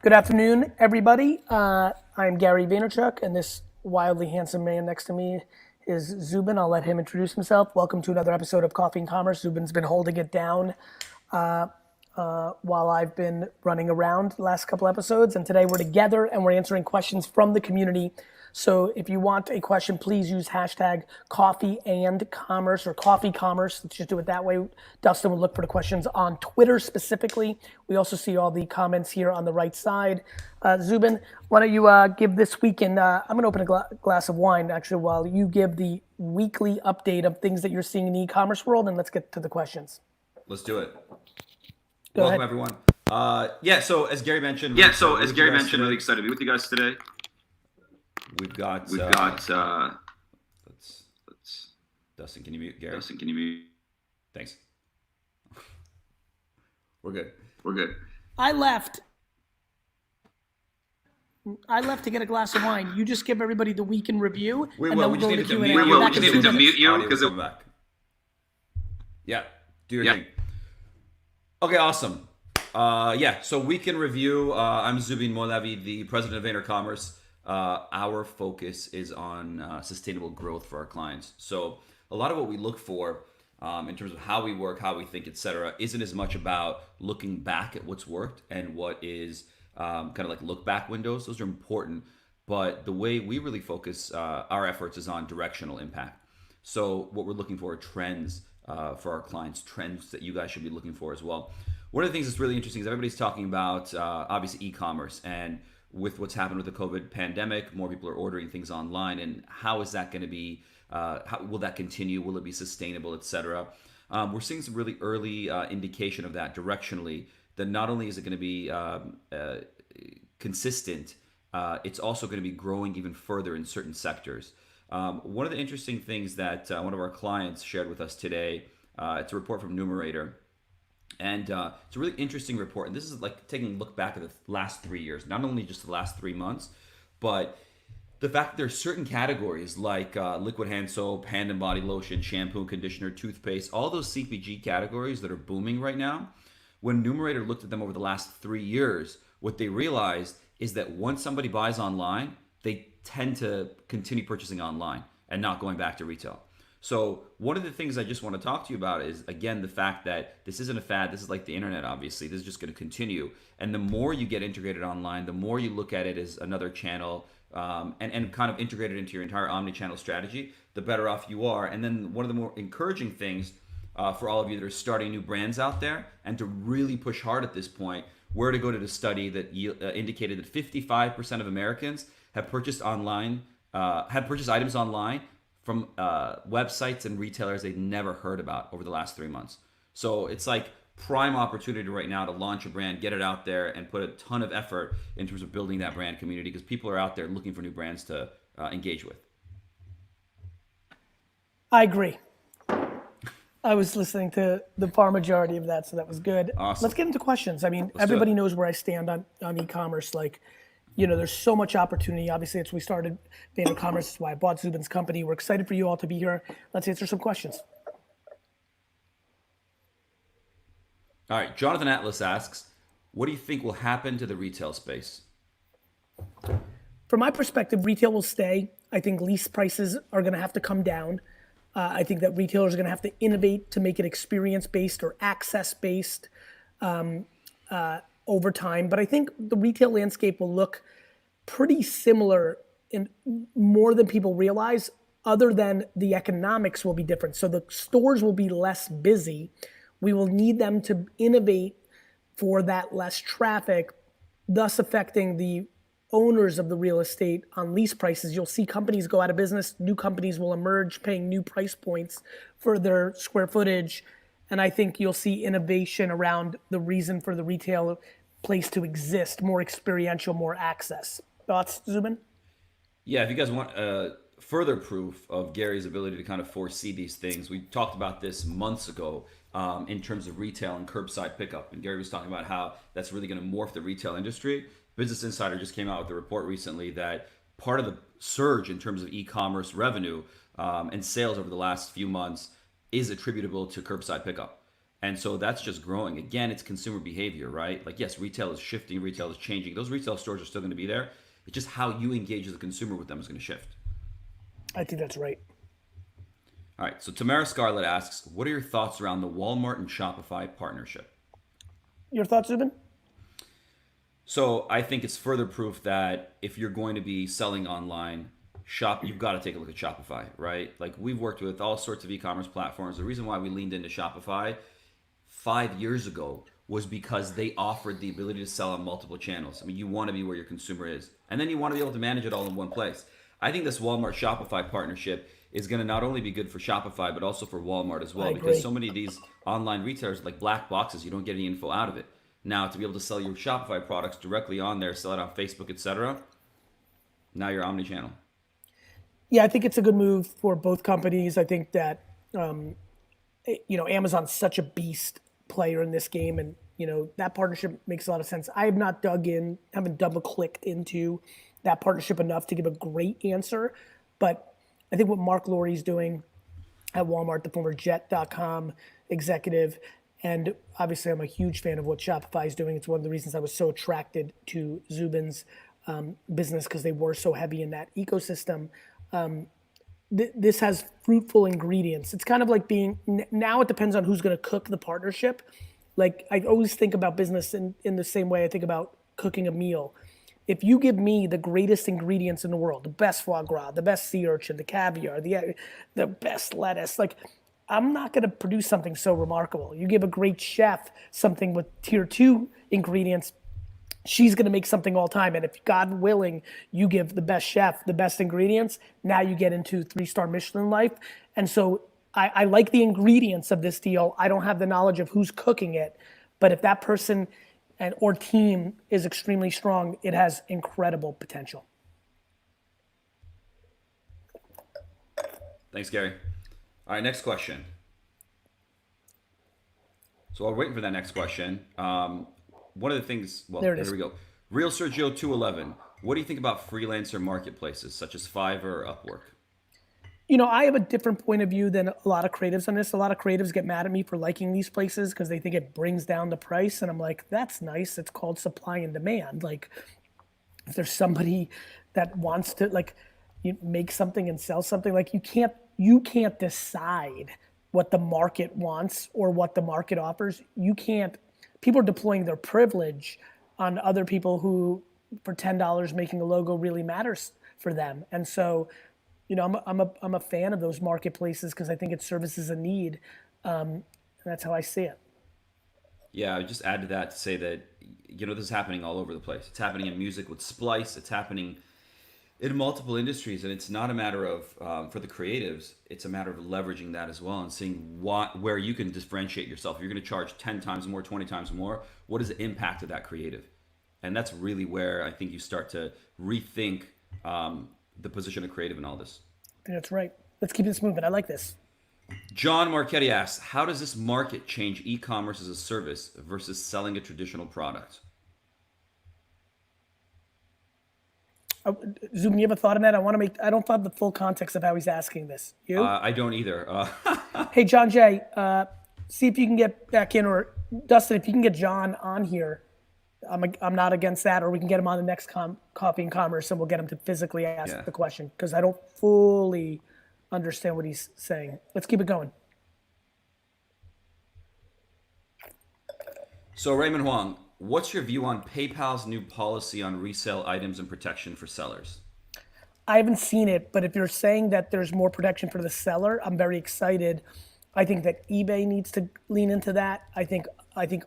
Good afternoon, everybody. I'm Gary Vaynerchuk, and this wildly handsome man next to me is Zubin. I'll let him introduce himself. Welcome to another episode of Coffee and Commerce. Zubin's been holding it down while I've been running around the last couple episodes, and today we're together and we're answering questions from the community. So if you want a question, please use hashtag coffee and commerce or coffee commerce. Let's just do it that way. Dustin will look for the questions on Twitter specifically. We also see all the comments here on the right side. Zubin, why don't you give this weekend, I'm gonna open a glass of wine actually while you give the weekly update of things that you're seeing in the e-commerce world, and let's get to the questions. Let's do it. Go Welcome, ahead. everyone. So as Gary mentioned, Really excited to be with you guys today. we've got. We've got. Let's. Dustin, can you mute Gary? Dustin, can you mute? Thanks. We're good. We're good. I left to get a glass of wine. You just give everybody the week in review, We and will. then We we'll just go to needed to Q&A. mute. We will. Back We just in needed 2 to minutes. mute you Audio because will come back. Yeah, do your thing. Okay, awesome. So week in review. I'm Zubin Mowlavi, the president of Vaynerchuk. Our focus is on sustainable growth for our clients. So a lot of what we look for in terms of how we work, how we think, etc., isn't as much about looking back at what's worked and what is kind of like look back windows. Those are important, but the way we really focus our efforts is on directional impact. So what we're looking for are trends for our clients, trends that you guys should be looking for as well. One of the things that's really interesting is everybody's talking about obviously e-commerce, and with what's happened with the COVID pandemic, more people are ordering things online, and how is that going to be? How will that continue? Will it be sustainable, etc.? We're seeing some really early indication of that directionally. That not only is it going to be consistent, it's also going to be growing even further in certain sectors. One of the interesting things that one of our clients shared with us today, it's a report from Numerator. And it's a really interesting report. And this is like taking a look back at the last 3 years, not only just the last 3 months, but the fact that there are certain categories like liquid hand soap, hand and body lotion, shampoo, conditioner, toothpaste, all those CPG categories that are booming right now. When Numerator looked at them over the last 3 years, what they realized is that once somebody buys online, they tend to continue purchasing online and not going back to retail. So one of the things I just want to talk to you about is, again, the fact that this isn't a fad. This is like the internet, obviously. This is just going to continue. And the more you get integrated online, the more you look at it as another channel and kind of integrate it into your entire omni-channel strategy, the better off you are. And then one of the more encouraging things for all of you that are starting new brands out there and to really push hard at this point, where to go to the study that indicated that 55% of Americans have purchased online, had purchased items online from websites and retailers they'd never heard about over the last 3 months. So it's like prime opportunity right now to launch a brand, get it out there, and put a ton of effort in terms of building that brand community because people are out there looking for new brands to engage with. I agree. I was listening to the far majority of that, so that was good. Awesome. Let's get into questions. I mean, Let's do everybody it. knows where I stand on e-commerce. Like, there's so much opportunity. Obviously, we started Vaynerchuk. That's why I bought Zubin's company. We're excited for you all to be here. Let's answer some questions. All right, Jonathan Atlas asks, what do you think will happen to the retail space? From my perspective, retail will stay. I think lease prices are going to have to come down. I think that retailers are going to have to innovate to make it experience-based or access-based over time. But I think the retail landscape will look pretty similar in more than people realize, other than the economics will be different. So the stores will be less busy. We will need them to innovate for that less traffic, thus affecting the owners of the real estate on lease prices. You'll see companies go out of business. New companies will emerge paying new price points for their square footage. And I think you'll see innovation around the reason for the retail place to exist, more experiential, more access. Thoughts, Zubin? Yeah, if you guys want further proof of Gary's ability to kind of foresee these things, we talked about this months ago in terms of retail and curbside pickup. And Gary was talking about how that's really going to morph the retail industry. Business Insider just came out with a report recently that part of the surge in terms of e-commerce revenue and sales over the last few months is attributable to curbside pickup. And so that's just growing. Again, it's consumer behavior, right? Like, yes, retail is shifting, retail is changing. Those retail stores are still going to be there. It's just how you engage as a consumer with them is going to shift. I think that's right. All right. So Tamara Scarlett asks, what are your thoughts around the Walmart and Shopify partnership? Your thoughts, Zubin? So I think it's further proof that if you're going to be selling online, you've got to take a look at Shopify, right? Like, we've worked with all sorts of e-commerce platforms. The reason why we leaned into Shopify 5 years ago was because they offered the ability to sell on multiple channels. I mean, you want to be where your consumer is, and then you want to be able to manage it all in one place. I think this Walmart Shopify partnership is going to not only be good for Shopify, but also for Walmart as well, because so many of these online retailers, like black boxes, you don't get any info out of it. Now, to be able to sell your Shopify products directly on there, sell it on Facebook, etc., now you're omni-channel. Yeah, I think it's a good move for both companies. I think that Amazon's such a beast player in this game, and that partnership makes a lot of sense. I have not haven't double clicked into that partnership enough to give a great answer, but I think what Mark Lorie's doing at Walmart, the former Jet.com executive, and obviously I'm a huge fan of what Shopify is doing. It's one of the reasons I was so attracted to Zubin's business, because they were so heavy in that ecosystem. This has fruitful ingredients. It's kind of like now it depends on who's going to cook the partnership. Like, I always think about business in the same way I think about cooking a meal. If you give me the greatest ingredients in the world, the best foie gras, the best sea urchin, the caviar, the best lettuce, like, I'm not going to produce something so remarkable. You give a great chef something with tier 2 ingredients, she's going to make something all time. And if, God willing, you give the best chef the best ingredients, now you get into 3-star Michelin life. And so I like the ingredients of this deal. I don't have the knowledge of who's cooking it, but if that person or team is extremely strong, it has incredible potential. Thanks, Gary. All right, next question. So while we're waiting for that next question, one of the things, here we go. Real Sergio 211. What do you think about freelancer marketplaces such as Fiverr or Upwork? I have a different point of view than a lot of creatives on this. A lot of creatives get mad at me for liking these places because they think it brings down the price. And I'm like, that's nice. It's called supply and demand. Like, if there's somebody that wants to make something and sell something, like, you can't decide what the market wants or what the market offers. People are deploying their privilege on other people who, for $10, making a logo really matters for them. And so, I'm a fan of those marketplaces because I think it services a need. And that's how I see it. Yeah, I would just add to that to say that, this is happening all over the place. It's happening in music with Splice. It's happening in multiple industries. And it's not a matter of, for the creatives, it's a matter of leveraging that as well and seeing where you can differentiate yourself. If you're going to charge 10 times more, 20 times more, what is the impact of that creative? And that's really where I think you start to rethink the position of creative in all this. I think that's right. Let's keep this moving. I like this. John Marchetti asks, how does this market change e-commerce as a service versus selling a traditional product? Zubin, you have a thought on that? I don't have the full context of how he's asking this. You? I don't either. Hey, John Jay, see if you can get back in, or Dustin, if you can get John on here. I'm not against that, or we can get him on the next Coffee and Commerce, and we'll get him to physically ask the question, because I don't fully understand what he's saying. Let's keep it going. So Raymond Huang, what's your view on PayPal's new policy on resale items and protection for sellers? I haven't seen it, but if you're saying that there's more protection for the seller, I'm very excited. I think that eBay needs to lean into that. I think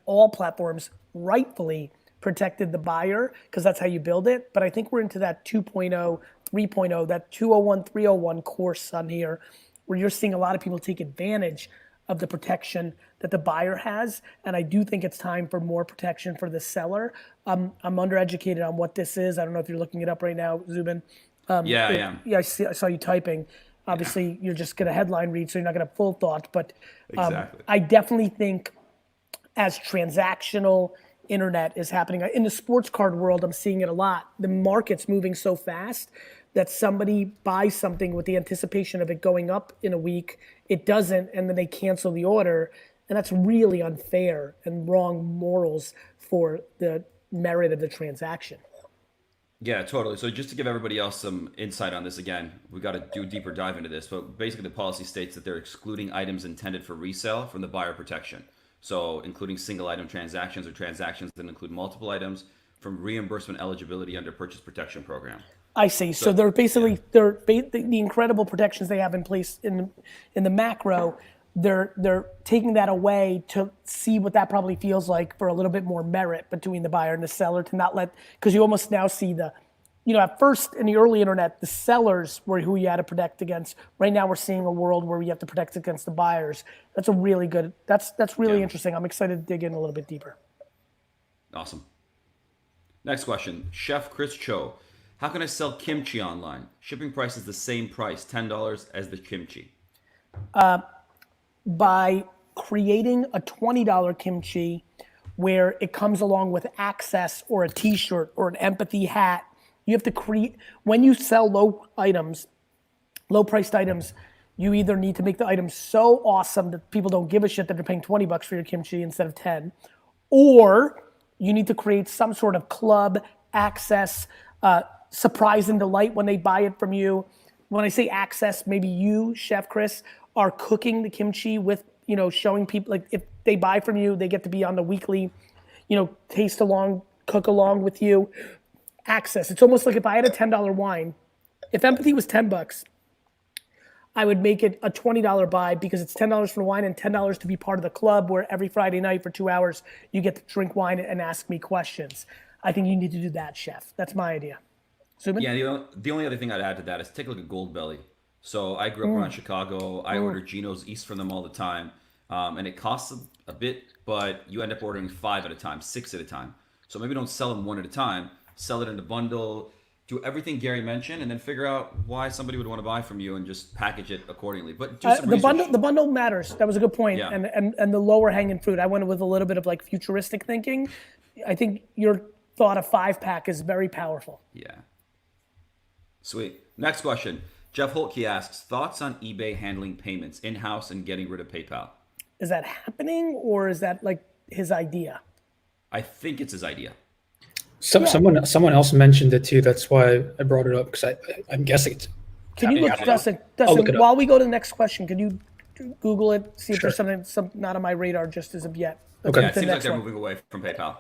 all platforms rightfully protected the buyer because that's how you build it. But I think we're into that 2.0, 3.0, that 201, 301 course on here, where you're seeing a lot of people take advantage of the protection that the buyer has. And I do think it's time for more protection for the seller. I'm undereducated on what this is. I don't know if you're looking it up right now, Zubin. Yeah, I am. Yeah, I saw you typing. Obviously, you're just going to headline read, so you're not going to have full thought. But exactly. I definitely think as transactional internet is happening. In the sports card world, I'm seeing it a lot. The market's moving so fast that somebody buys something with the anticipation of it going up in a week. It doesn't, and then they cancel the order. And that's really unfair and wrong morals for the merit of the transaction. Yeah, totally. So just to give everybody else some insight on this, again, we got to do a deeper dive into this. But basically, the policy states that they're excluding items intended for resale from the buyer protection. So including single item transactions or transactions that include multiple items from reimbursement eligibility under purchase protection program. I see. So they're basically the incredible protections they have in place in the macro. They're taking that away to see what that probably feels like for a little bit more merit between the buyer and the seller, to not let, because you almost now see at first in the early internet, the sellers were who you had to protect against. Right now we're seeing a world where you have to protect against the buyers. That's really interesting. I'm excited to dig in a little bit deeper. Awesome. Next question. Chef Chris Cho. How can I sell kimchi online? Shipping price is the same price, $10 as the kimchi. By creating a $20 kimchi where it comes along with access or a t-shirt or an empathy hat. You have to create, when you sell low priced items, you either need to make the item so awesome that people don't give a shit that they're paying $20 for your kimchi instead of 10, or you need to create some sort of club access, surprise and delight when they buy it from you. When I say access, maybe you, Chef Chris, are cooking the kimchi with, showing people, like if they buy from you, they get to be on the weekly, taste along, cook along with you. Access. It's almost like if I had a $10 wine, if empathy was $10, I would make it a $20 buy because it's $10 for the wine and $10 to be part of the club where every Friday night for 2 hours, you get to drink wine and ask me questions. I think you need to do that, Chef. That's my idea. Zubin? Yeah, the only other thing I'd add to that is take a look at Gold Belly. So I grew up around Chicago. I order Geno's East from them all the time. And it costs a bit, but you end up ordering 5 at a time, 6 at a time. So maybe don't sell them one at a time. Sell it in a bundle. Do everything Gary mentioned, and then figure out why somebody would want to buy from you, and just package it accordingly. But do some research. The bundle matters. That was a good point. Yeah. And the lower hanging fruit. I went with a little bit of like futuristic thinking. I think your thought of 5-pack is very powerful. Yeah. Sweet. Next question. Jeff Holtke asks, thoughts on eBay handling payments in-house and getting rid of PayPal? Is that happening, or is that like his idea? I think it's his idea. Someone else mentioned it too. That's why I brought it up, because I'm guessing it's. Can you look, Dustin, while we go to the next question, can you Google it, see if there's something not on my radar just as of yet? Okay. Yeah, it seems like they're moving away from PayPal.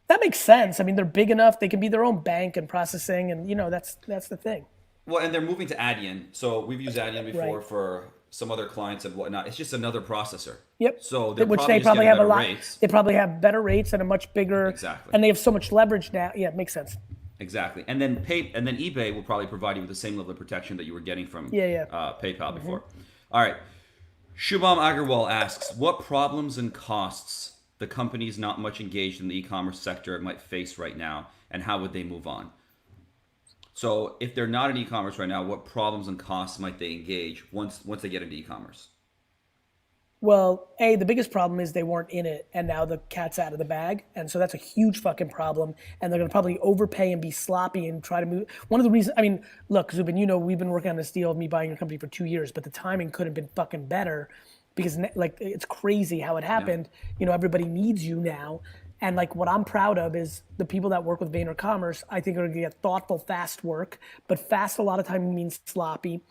That makes sense. I mean, they're big enough. They can be their own bank and processing, and that's the thing. Well, and they're moving to Adyen. So we've used Adyen before for some other clients and whatnot. It's just another processor. Yep. So they're which probably they probably have a lot. Rates. They probably have better rates and a much bigger. Exactly. And they have so much leverage now. Yeah, it makes sense. Exactly. And then eBay will probably provide you with the same level of protection that you were getting from PayPal before. All right. Shubham Agarwal asks, what problems and costs the companies not much engaged in the e-commerce sector might face right now, and how would they move on? So if they're not in e-commerce right now, what problems and costs might they engage once they get into e-commerce? Well, the biggest problem is they weren't in it, and now the cat's out of the bag. And so that's a huge fucking problem. And they're going to probably overpay and be sloppy and try to move. One of the reasons, I mean, look, Zubin, we've been working on this deal of me buying your company for 2 years, but the timing could have been fucking better because, like, it's crazy how it happened. Yeah. Everybody needs you now. And like what I'm proud of is the people that work with Vaynercommerce, I think are going to get thoughtful, fast work, but fast a lot of time means sloppy.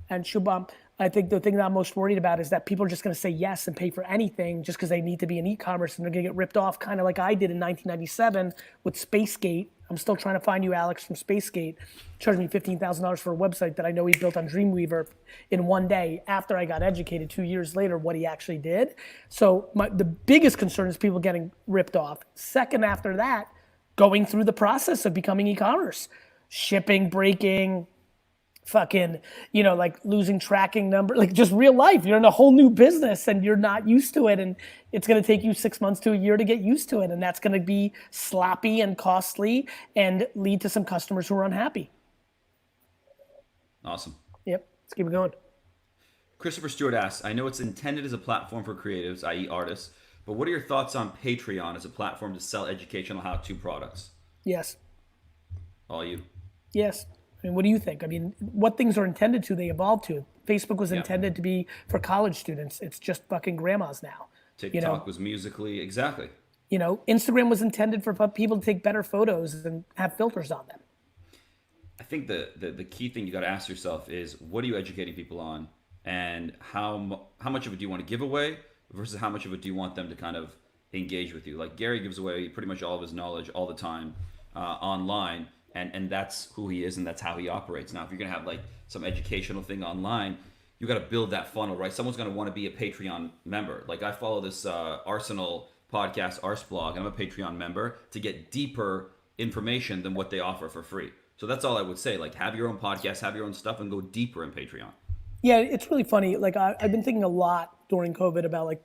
And Shubham, I think the thing that I'm most worried about is that people are just going to say yes and pay for anything just because they need to be in e-commerce, and they're going to get ripped off, kind of like I did in 1997 with Spacegate. I'm still trying to find you, Alex, from Spacegate. Charged me $15,000 for a website that I know he built on Dreamweaver in one day after I got educated 2 years later what he actually did. So the biggest concern is people getting ripped off. Second after that, going through the process of becoming e-commerce. Shipping, breaking, fucking, like losing tracking number, like just real life. You're in a whole new business and you're not used to it. And it's going to take you 6 months to a year to get used to it. And that's going to be sloppy and costly and lead to some customers who are unhappy. Awesome. Yep. Let's keep it going. Christopher Stewart asks, I know it's intended as a platform for creatives, i.e. artists, but what are your thoughts on Patreon as a platform to sell educational how-to products? Yes. All you. Yes. I mean, what do you think? I mean, what things are intended to, they evolve to. Facebook was intended to be for college students. It's just fucking grandmas now. TikTok was Musically, exactly. Instagram was intended for people to take better photos and have filters on them. I think the key thing you got to ask yourself is, what are you educating people on, and how much of it do you want to give away versus how much of it do you want them to kind of engage with you? Like Gary gives away pretty much all of his knowledge all the time online, and that's who he is and that's how he operates. Now, if you're gonna have like some educational thing online, you got to build that funnel, right? Someone's gonna want to be a Patreon member. Like I follow this Arsenal podcast, Arsblog, and I'm a Patreon member to get deeper information than what they offer for free. So that's all I would say. Like, have your own podcast, have your own stuff, and go deeper in Patreon. Yeah, it's really funny. Like I've been thinking a lot during COVID about like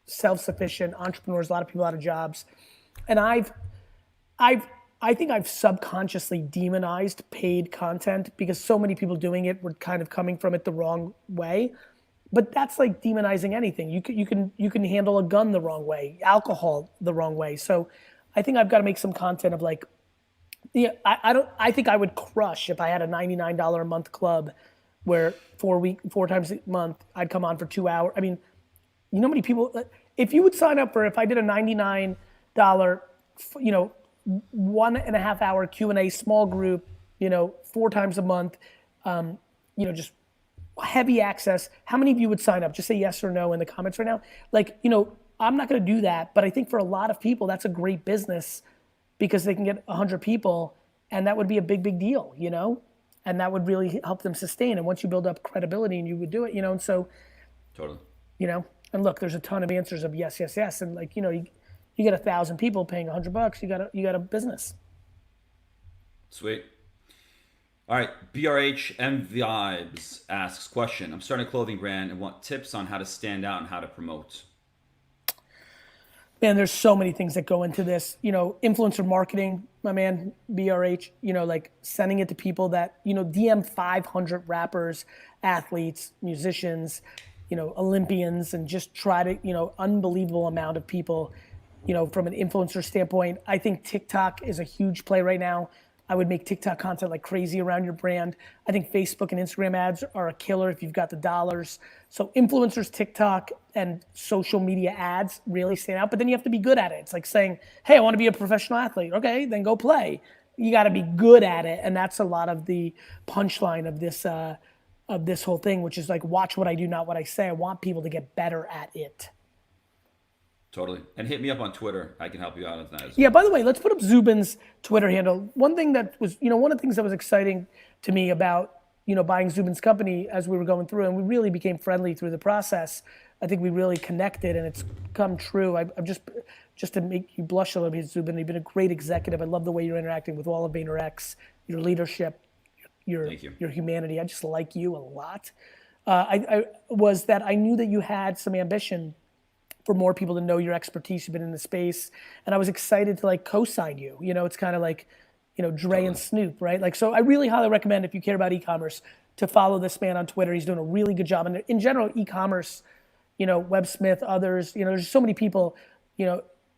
self-sufficient entrepreneurs, a lot of people out of jobs, and I think I've subconsciously demonized paid content because so many people doing it were kind of coming from it the wrong way. But that's like demonizing anything. You can handle a gun the wrong way, alcohol the wrong way. So I think I've got to make some content of like, I think I would crush if I had a $99 a month club where 4 times a month I'd come on for 2 hours. I mean, you know how many people, if you would sign up for, if I did a $99, 1.5 hour Q&A small group, 4 times a month, just heavy access, how many of you would sign up? Just say yes or no in the comments right now. Like, I'm not going to do that, but I think for a lot of people, that's a great business because they can get 100 people and that would be a big, big deal, and that would really help them sustain. And once you build up credibility and you would do it, and so, Totally. And look, there's a ton of answers of yes, yes, yes. And like, you get 1,000 people paying $100, you got a business. Sweet. All right, BRH M Vibes asks, question, I'm starting a clothing brand and want tips on how to stand out and how to promote. Man, there's so many things that go into this. Influencer marketing, my man, BRH, like sending it to people that, DM 500 rappers, athletes, musicians, Olympians, and just try to, unbelievable amount of people, from an influencer standpoint. I think TikTok is a huge play right now. I would make TikTok content like crazy around your brand. I think Facebook and Instagram ads are a killer if you've got the dollars. So influencers, TikTok, and social media ads really stand out, but then you have to be good at it. It's like saying, hey, I want to be a professional athlete. Okay, then go play. You got to be good at it, and that's a lot of the punchline of this whole thing, which is like, watch what I do, not what I say. I want people to get better at it. Totally. And hit me up on Twitter. I can help you out with that as well. Yeah, by the way, let's put up Zubin's Twitter handle. One thing that was, one of the things that was exciting to me about, buying Zubin's company as we were going through, and we really became friendly through the process. I think we really connected and it's come true. I'm just to make you blush a little bit, Zubin, you've been a great executive. I love the way you're interacting with all of VaynerX, your leadership, your humanity. I just like you a lot. I knew that you had some ambition for more people to know your expertise. You've been in the space, and I was excited to like co-sign you. It's kind of like, Dre and Snoop, right? Like, so I really highly recommend, if you care about e-commerce, to follow this man on Twitter. He's doing a really good job. And in general, e-commerce, WebSmith, others, there's so many people,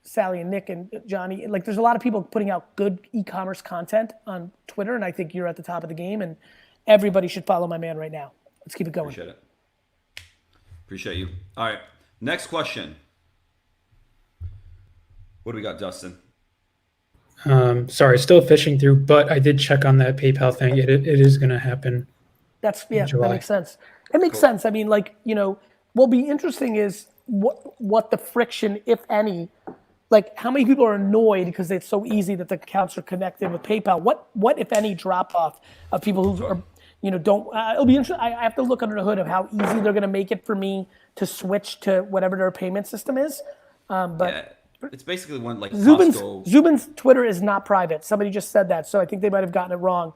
Sally and Nick and Johnny, like there's a lot of people putting out good e-commerce content on Twitter, and I think you're at the top of the game, and everybody should follow my man right now. Let's keep it going. Appreciate it. Appreciate you. All right. Next question. What do we got, Dustin? Sorry, still fishing through, but I did check on that PayPal thing. It is going to happen. That makes sense. It makes sense. I mean, like, what'll be interesting is what the friction, if any, like how many people are annoyed because it's so easy that the accounts are connected with PayPal. What if any drop off of people who are, don't, it'll be interesting. I have to look under the hood of how easy they're going to make it for me to switch to whatever their payment system is. But yeah, it's basically one like Zubin's Twitter is not private. Somebody just said that, so I think they might have gotten it wrong.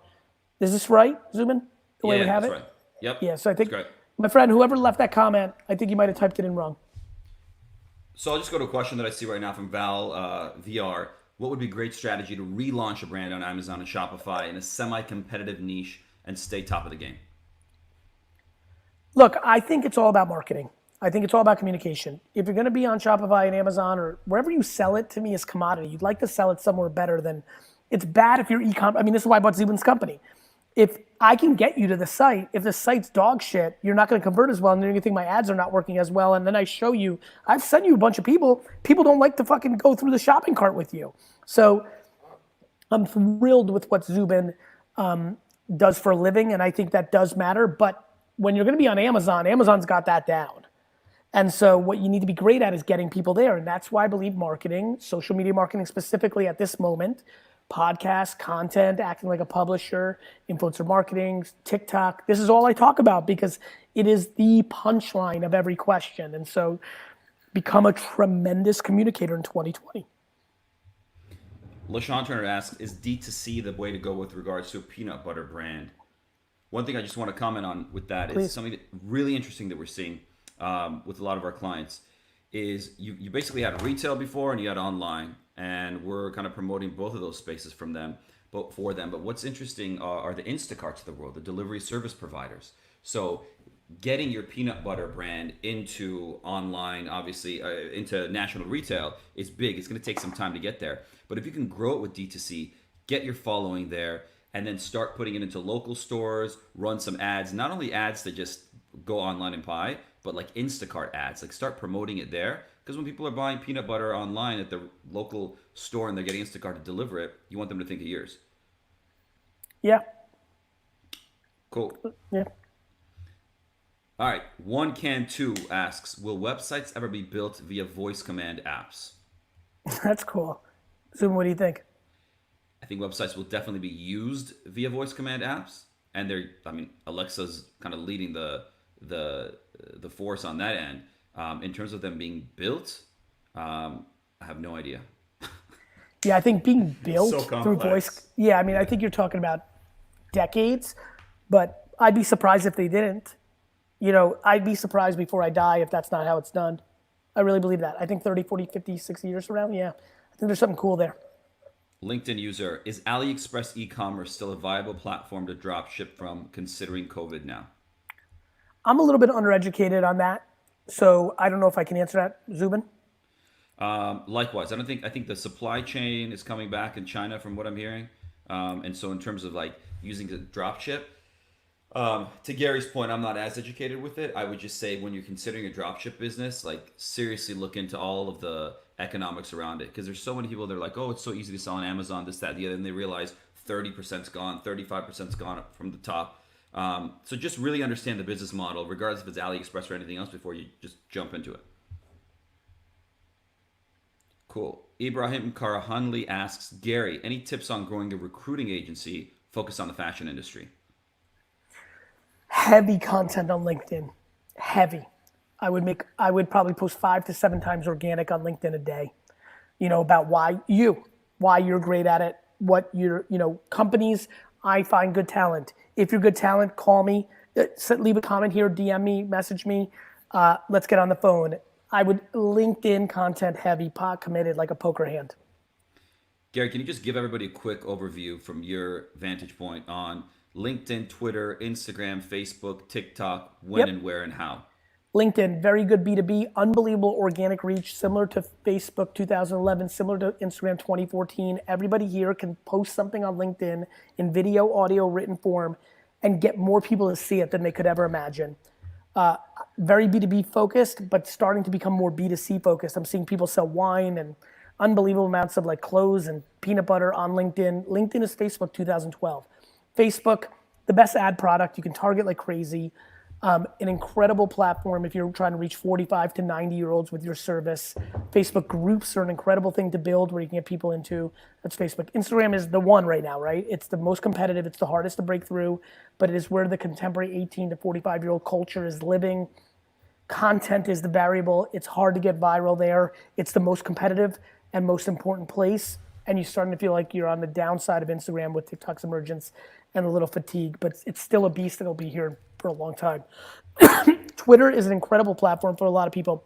Is this right, Zubin? The way we have it? Right. Yep. Yeah, so I think my friend, whoever left that comment, I think you might have typed it in wrong. So I'll just go to a question that I see right now from Val VR. What would be a great strategy to relaunch a brand on Amazon and Shopify in a semi-competitive niche and stay top of the game? Look, I think it's all about marketing. I think it's all about communication. If you're going to be on Shopify and Amazon or wherever you sell it, to me is commodity. You'd like to sell it somewhere better than, it's bad if you're e-com. I mean, this is why I bought Zubin's company. If I can get you to the site, if the site's dog shit, you're not going to convert as well, and then you think my ads are not working as well, and then I show you, I've sent you a bunch of people don't like to fucking go through the shopping cart with you. So I'm thrilled with what Zubin does for a living, and I think that does matter, but when you're going to be on Amazon, Amazon's got that down. And so what you need to be great at is getting people there, and that's why I believe marketing, social media marketing specifically at this moment, podcast, content, acting like a publisher, influencer marketing, TikTok. This is all I talk about because it is the punchline of every question. And so become a tremendous communicator in 2020. LaShawn Turner asks, is D2C the way to go with regards to a peanut butter brand? One thing I just want to comment on with that is something that really interesting that we're seeing with a lot of our clients is you basically had retail before and you had online. And we're kind of promoting both of those spaces for them. But what's interesting are the Instacarts of the world, the delivery service providers. So getting your peanut butter brand into online, obviously, into national retail is big. It's going to take some time to get there. But if you can grow it with D2C, get your following there, and then start putting it into local stores, run some ads, not only ads that just go online and buy, but like Instacart ads, like start promoting it there. Because when people are buying peanut butter online at the local store and they're getting Instacart to deliver it, you want them to think of yours. Yeah. Cool. Yeah. All right. 1Can2 asks, will websites ever be built via voice command apps? That's cool. Zubin, what do you think? I think websites will definitely be used via voice command apps. And Alexa's kind of leading the force on that end. In terms of them being built, I have no idea. Yeah, I think being built so through voice. Yeah, I mean, I think you're talking about decades, but I'd be surprised if they didn't. You know, I'd be surprised before I die if that's not how it's done. I really believe that. I think 30, 40, 50, 60 years from now, yeah. I think there's something cool there. LinkedIn user, is AliExpress e-commerce still a viable platform to drop ship from considering COVID now? I'm a little bit undereducated on that. So I don't know if I can answer that, Zubin. Likewise, I think the supply chain is coming back in China from what I'm hearing. And so in terms of like using the drop ship, to Gary's point, I'm not as educated with it. I would just say when you're considering a drop ship business, like seriously look into all of the economics around it. Because there's so many people that are like, oh, it's so easy to sell on Amazon, this, that, the other. And they realize 30%'s gone, 35%'s gone from the top. So just really understand the business model, regardless if it's AliExpress or anything else, before you just jump into it. Cool. Ibrahim Karahanli asks, Gary, any tips on growing a recruiting agency focused on the fashion industry? Heavy content on LinkedIn. Heavy. I would probably post 5 to 7 times organic on LinkedIn a day. You know, about why you're great at it, what companies, I find good talent. If you're good talent, call me, leave a comment here, DM me, message me. Let's get on the phone. I would LinkedIn content heavy, pot committed like a poker hand. Gary, can you just give everybody a quick overview from your vantage point on LinkedIn, Twitter, Instagram, Facebook, TikTok, when and where and how? LinkedIn, very good B2B, unbelievable organic reach, similar to Facebook 2011, similar to Instagram 2014. Everybody here can post something on LinkedIn in video, audio, written form and get more people to see it than they could ever imagine. Very B2B focused, but starting to become more B2C focused. I'm seeing people sell wine and unbelievable amounts of like clothes and peanut butter on LinkedIn. LinkedIn is Facebook 2012. Facebook, the best ad product. You can target like crazy. An incredible platform if you're trying to reach 45 to 90-year-olds with your service. Facebook groups are an incredible thing to build where you can get people into. That's Facebook. Instagram is the one right now, right? It's the most competitive. It's the hardest to break through, but it is where the contemporary 18 to 45-year-old culture is living. Content is the variable. It's hard to get viral there. It's the most competitive and most important place. And you're starting to feel like you're on the downside of Instagram with TikTok's emergence and a little fatigue, but it's still a beast that'll be here for a long time. Twitter is an incredible platform for a lot of people.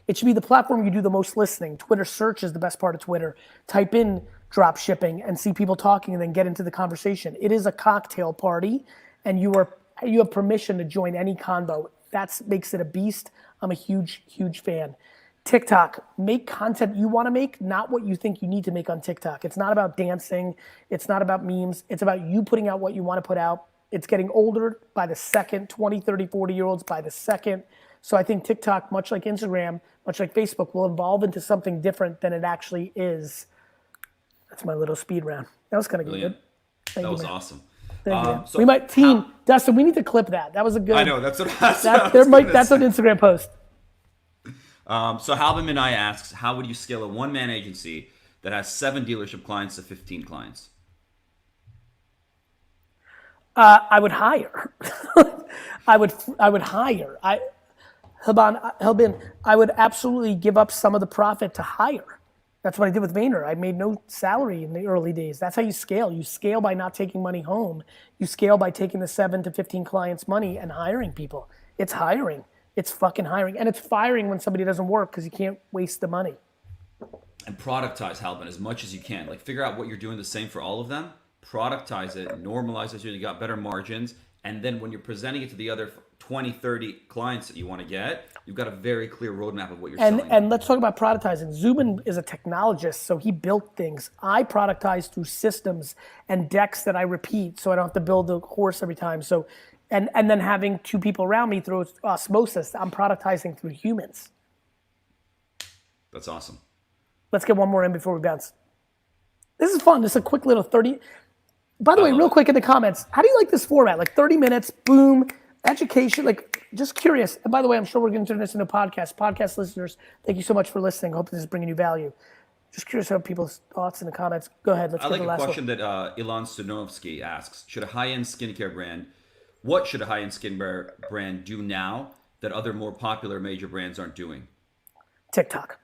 It should be the platform you do the most listening. Twitter search is the best part of Twitter. Type in drop shipping and see people talking and then get into the conversation. It is a cocktail party and you have permission to join any convo. That makes it a beast. I'm a huge, huge fan. TikTok, make content you want to make, not what you think you need to make on TikTok. It's not about dancing. It's not about memes. It's about you putting out what you want to put out. It's getting older by the second, 20, 30, 40-year-olds by the second. So I think TikTok, much like Instagram, much like Facebook, will evolve into something different than it actually is. That's my little speed round. That was kind of good. That was awesome. Thank you. So we might Dustin, we need to clip that. That was a good. I know, that's what I was that's an Instagram post. So Halvin Minai asks, how would you scale a one-man agency that has 7 dealership clients to 15 clients? I would hire. I would hire. Helbin, I would absolutely give up some of the profit to hire. That's what I did with Vayner. I made no salary in the early days. That's how you scale. You scale by not taking money home. You scale by taking the 7 to 15 clients' money and hiring people. It's hiring. It's fucking hiring. And it's firing when somebody doesn't work because you can't waste the money. And productize, Halvin, as much as you can. Like, figure out what you're doing the same for all of them. Productize it, normalize it so you got better margins. And then when you're presenting it to the other 20, 30 clients that you want to get, you've got a very clear roadmap of what you're selling. And let's talk about productizing. Zubin is a technologist, so he built things. I productize through systems and decks that I repeat, so I don't have to build the horse every time. So, and then having 2 people around me through osmosis, I'm productizing through humans. That's awesome. Let's get one more in before we bounce. This is fun. This is a quick little 30. By the way, real quick in the comments, how do you like this format? Like 30 minutes, boom, education, like just curious. And by the way, I'm sure we're going to turn this into a podcast. Podcast listeners, thank you so much for listening. Hope this is bringing you value. Just curious about people's thoughts in the comments. Go ahead. Let's I get like the a last question one. that Ilan Stanovsky asks. What should a high-end skincare brand do now that other more popular major brands aren't doing? TikTok.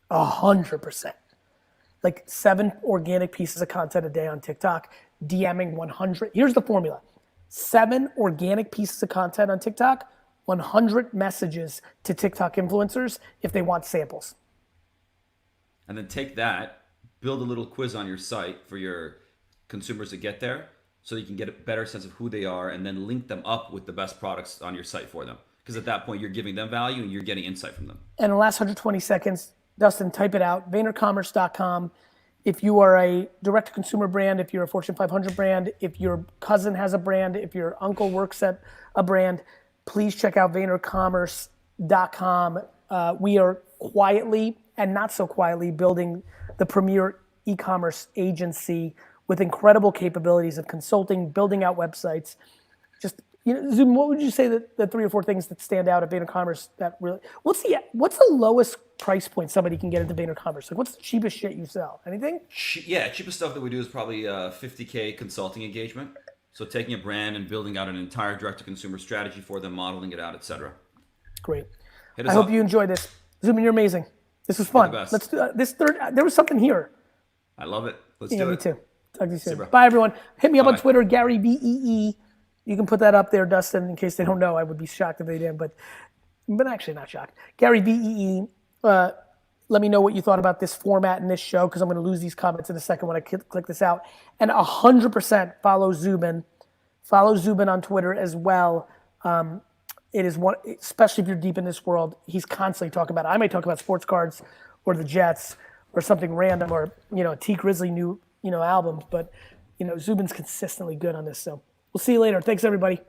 100%. Like 7 organic pieces of content a day on TikTok, DMing 100. Here's the formula. 7 organic pieces of content on TikTok, 100 messages to TikTok influencers if they want samples. And then take that, build a little quiz on your site for your consumers to get there so you can get a better sense of who they are and then link them up with the best products on your site for them. Because at that point, you're giving them value and you're getting insight from them. And the last 120 seconds, Dustin, type it out, vaynercommerce.com. If you are a direct-to-consumer brand, if you're a Fortune 500 brand, if your cousin has a brand, if your uncle works at a brand, please check out vaynercommerce.com. We are quietly and not so quietly building the premier e-commerce agency with incredible capabilities of consulting, building out websites. Just, Zubin, what would you say that the 3 or 4 things that stand out at VaynerCommerce that really, what's the lowest price point somebody can get into VaynerCommerce? Like, what's the cheapest shit you sell? Anything? Yeah, cheapest stuff that we do is probably $50K consulting engagement. So taking a brand and building out an entire direct-to-consumer strategy for them, modeling it out, etc. Great. I hope you enjoyed this. Zubin, you're amazing. This was fun. Let's do this third. There was something here. I love it. Let's do it. Me too. Talk to you soon. See you, bye, everyone. Hit me up on Twitter, Gary VEE. You can put that up there, Dustin, in case they don't know. I would be shocked if they didn't, but actually not shocked. Gary VEE. Let me know what you thought about this format and this show, because I'm going to lose these comments in a second when I click this out. And 100% follow Zubin. Follow Zubin on Twitter as well. It is one, especially if you're deep in this world, he's constantly talking about it. I may talk about sports cards or the Jets or something random or, a T Grizzly new, album, but, Zubin's consistently good on this. So we'll see you later. Thanks, everybody.